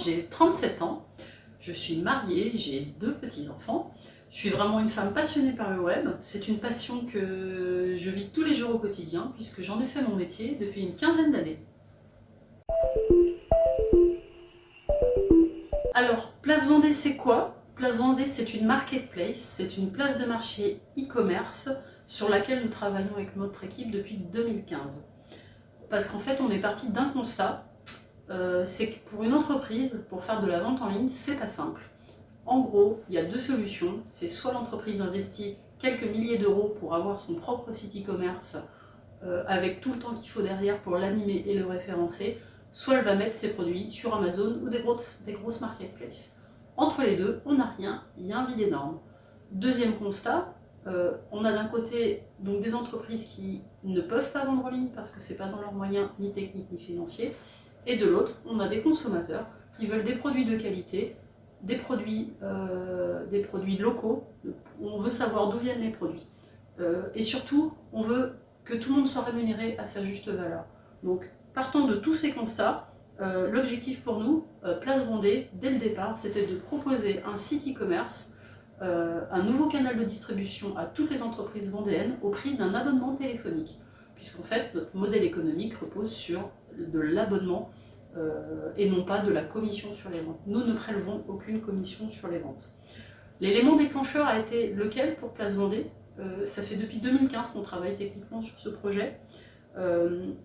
j'ai 37 ans, je suis mariée, j'ai 2 petits-enfants. Je suis vraiment une femme passionnée par le web. C'est une passion que je vis tous les jours au quotidien puisque j'en ai fait mon métier depuis une quinzaine d'années. Alors, Place Vendée, c'est quoi? Place Vendée, c'est une marketplace, c'est une place de marché e-commerce sur laquelle nous travaillons avec notre équipe depuis 2015. Parce qu'en fait, on est parti d'un constat, c'est que pour une entreprise, pour faire de la vente en ligne, c'est pas simple. En gros, il y a 2 solutions. C'est soit l'entreprise investit quelques milliers d'euros pour avoir son propre site e-commerce avec tout le temps qu'il faut derrière pour l'animer et le référencer, soit elle va mettre ses produits sur Amazon ou des grosses marketplaces. Entre les deux, on n'a rien, il y a un vide énorme. Deuxième constat, on a d'un côté donc des entreprises qui ne peuvent pas vendre en ligne parce que ce n'est pas dans leurs moyens ni techniques ni financiers, et de l'autre, on a des consommateurs qui veulent des produits de qualité, des produits locaux, on veut savoir d'où viennent les produits. Et surtout, on veut que tout le monde soit rémunéré à sa juste valeur. Donc, partant de tous ces constats, l'objectif pour nous, Place Vendée, dès le départ, c'était de proposer un site e-commerce, un nouveau canal de distribution à toutes les entreprises vendéennes au prix d'un abonnement téléphonique. Puisqu'en fait, notre modèle économique repose sur de l'abonnement et non pas de la commission sur les ventes. Nous ne prélevons aucune commission sur les ventes. L'élément déclencheur a été lequel pour Place Vendée? Ça fait depuis 2015 qu'on travaille techniquement sur ce projet.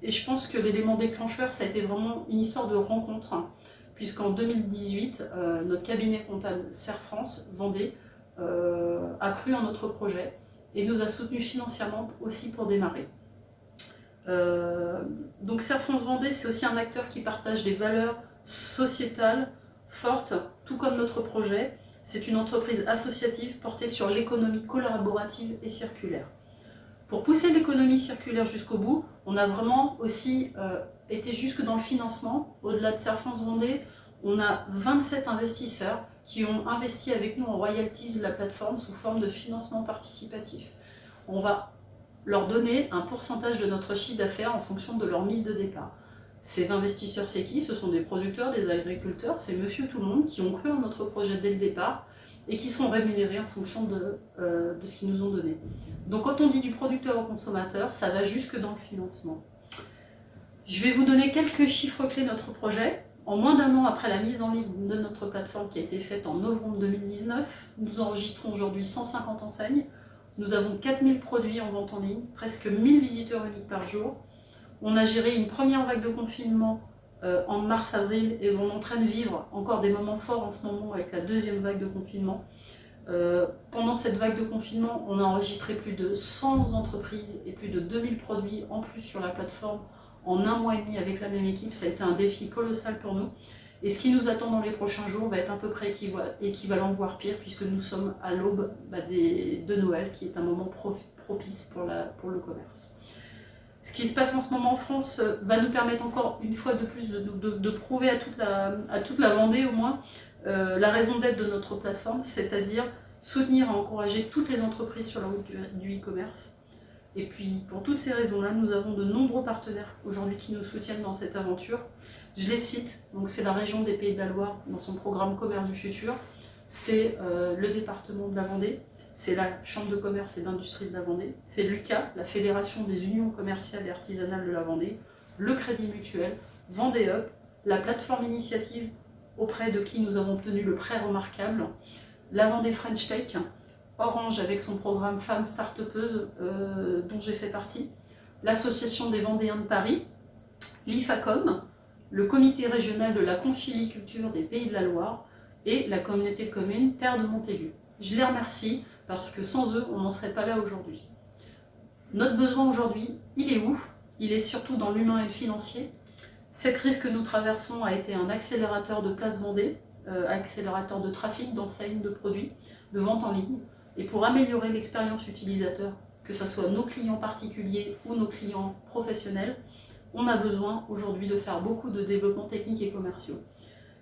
Et je pense que l'élément déclencheur, ça a été vraiment une histoire de rencontre, hein, puisqu'en 2018, notre cabinet comptable Serre France Vendée a cru en notre projet et nous a soutenus financièrement aussi pour démarrer. Donc Serre France Vendée, c'est aussi un acteur qui partage des valeurs sociétales fortes, tout comme notre projet. C'est une entreprise associative portée sur l'économie collaborative et circulaire. Pour pousser l'économie circulaire jusqu'au bout, on a vraiment aussi été jusque dans le financement. Au-delà de Serre France Vendée, on a 27 investisseurs qui ont investi avec nous en royalties de la plateforme sous forme de financement participatif. On va leur donner un pourcentage de notre chiffre d'affaires en fonction de leur mise de départ. Ces investisseurs, c'est qui? Ce sont des producteurs, des agriculteurs, c'est monsieur tout le monde qui ont cru en notre projet dès le départ et qui seront rémunérés en fonction de ce qu'ils nous ont donné. Donc quand on dit du producteur au consommateur, ça va jusque dans le financement. Je vais vous donner quelques chiffres clés de notre projet. En moins d'un an après la mise en ligne de notre plateforme qui a été faite en novembre 2019, nous enregistrons aujourd'hui 150 enseignes. Nous avons 4000 produits en vente en ligne, presque 1000 visiteurs uniques par jour. On a géré une première vague de confinement en mars-avril et on est en train de vivre encore des moments forts en ce moment avec la deuxième vague de confinement. Pendant cette vague de confinement, on a enregistré plus de 100 entreprises et plus de 2000 produits en plus sur la plateforme en un mois et demi avec la même équipe. Ça a été un défi colossal pour nous. Et ce qui nous attend dans les prochains jours va être à peu près équivalent, voire pire, puisque nous sommes à l'aube de Noël, qui est un moment propice pour le commerce. Ce qui se passe en ce moment en France va nous permettre encore une fois de plus de prouver à toute la Vendée au moins la raison d'être de notre plateforme, c'est-à-dire soutenir et encourager toutes les entreprises sur la route du e-commerce. Et puis pour toutes ces raisons-là, nous avons de nombreux partenaires aujourd'hui qui nous soutiennent dans cette aventure. Je les cite, donc c'est la région des Pays de la Loire dans son programme Commerce du futur, c'est le département de la Vendée, c'est la Chambre de commerce et d'industrie de la Vendée, c'est l'UCA, la Fédération des unions commerciales et artisanales de la Vendée, le Crédit Mutuel, Vendée Up, la plateforme initiative auprès de qui nous avons obtenu le prêt remarquable, la Vendée French Tech, Orange avec son programme Femmes Start-upeuses dont j'ai fait partie, l'Association des Vendéens de Paris, l'IFACOM, le Comité régional de la conchiliculture des Pays de la Loire et la communauté de communes Terre de Montaigu. Je les remercie parce que sans eux, on n'en serait pas là aujourd'hui. Notre besoin aujourd'hui, il est où? Il est surtout dans l'humain et le financier. Cette crise que nous traversons a été un accélérateur de Place Vendée, accélérateur de trafic, d'enseignes, de produits, de vente en ligne. Et pour améliorer l'expérience utilisateur, que ce soit nos clients particuliers ou nos clients professionnels, on a besoin aujourd'hui de faire beaucoup de développement techniques et commerciaux.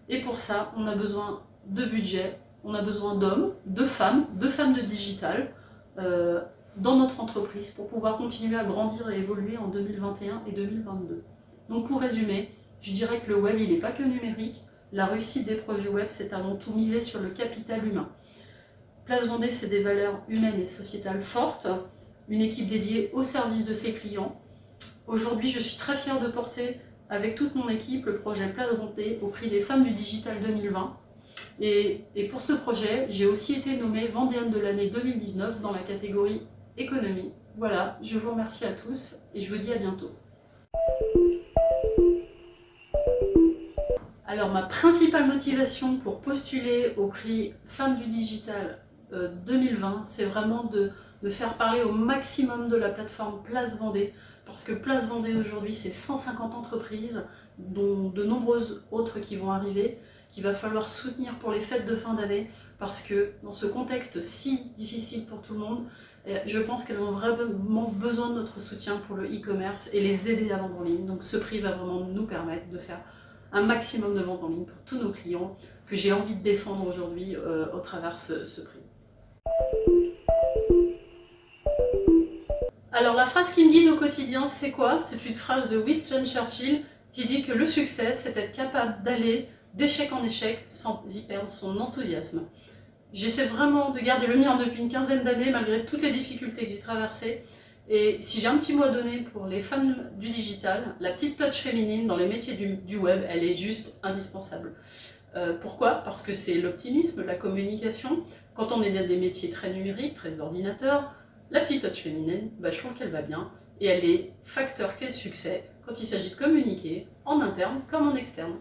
Et pour ça, on a besoin de budget, on a besoin d'hommes, de femmes de digital dans notre entreprise pour pouvoir continuer à grandir et évoluer en 2021 et 2022. Donc pour résumer, je dirais que le web, il n'est pas que numérique, La réussite des projets web, c'est avant tout miser sur le capital humain. Place Vendée, c'est des valeurs humaines et sociétales fortes, une équipe dédiée au service de ses clients. Aujourd'hui, je suis très fière de porter avec toute mon équipe le projet Place Vendée au prix des femmes du digital 2020. Et pour ce projet, j'ai aussi été nommée Vendéenne de l'année 2019 dans la catégorie économie. Voilà, je vous remercie à tous et je vous dis à bientôt. Alors ma principale motivation pour postuler au prix Femmes du Digital 2020, c'est vraiment de faire parler au maximum de la plateforme Place Vendée, parce que Place Vendée aujourd'hui c'est 150 entreprises, dont de nombreuses autres qui vont arriver, qu'il va falloir soutenir pour les fêtes de fin d'année, parce que dans ce contexte si difficile pour tout le monde, je pense qu'elles ont vraiment besoin de notre soutien pour le e-commerce et les aider à vendre en ligne. Donc ce prix va vraiment nous permettre de faire un maximum de ventes en ligne pour tous nos clients que j'ai envie de défendre aujourd'hui au travers ce prix. Alors la phrase qui me guide au quotidien, c'est quoi? C'est une phrase de Winston Churchill qui dit que le succès, c'est être capable d'aller d'échec en échec sans y perdre son enthousiasme. J'essaie vraiment de garder le mien depuis une quinzaine d'années malgré toutes les difficultés que j'ai traversées. Et si j'ai un petit mot à donner pour les femmes du digital, la petite touch féminine dans les métiers du web, elle est juste indispensable. Pourquoi? Parce que c'est l'optimisme, la communication. Quand on est dans des métiers très numériques, très ordinateurs, la petite touch féminine, je trouve qu'elle va bien. Et elle est facteur clé de succès quand il s'agit de communiquer en interne comme en externe.